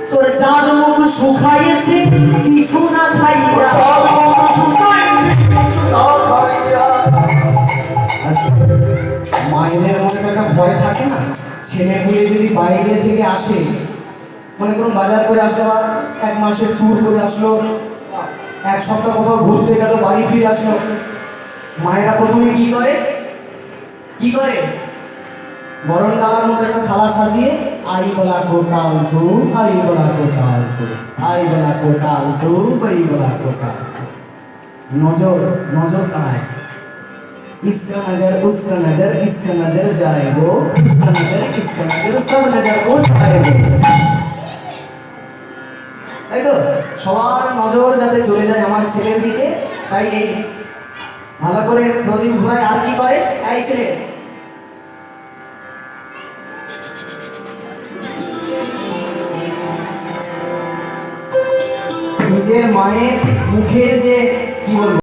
তোর চাঁদ মুখ শুকাইছে কিছু না খাইয়া। মায়ের মনে একটা ভয় থাকে না, ছেলেগুলি যদি বাইরে থেকে আসে, মনে করুন বাজার করে আসলো, এক মাসের ট্যুর করে আসলো, এক সপ্তাহ কোথাও ঘুরতে গেল, বাড়ি ফিরে আসলো, মায়েরা প্রথমে কি করে গরম ডালার মধ্যে একটা থালা সাজিয়ে আই বলা কোটাল তু, আই বলা কোটাল তু, আই বলা কোটাল তু, আই বলা কোটাল। নজর কানায়, इसका नजर उसका नजर इसका नजर जाएगो, इसका नजर सब नजर को जाएगो। তাই তো সবার নজর যাতে চলে যায় আমার ছেলের দিকে, তাই এই ভালো করে প্রদীপ ঘোরায়। আর কি করে এই ছেলে, নিজের মায়ের মুখের যে কি বলবো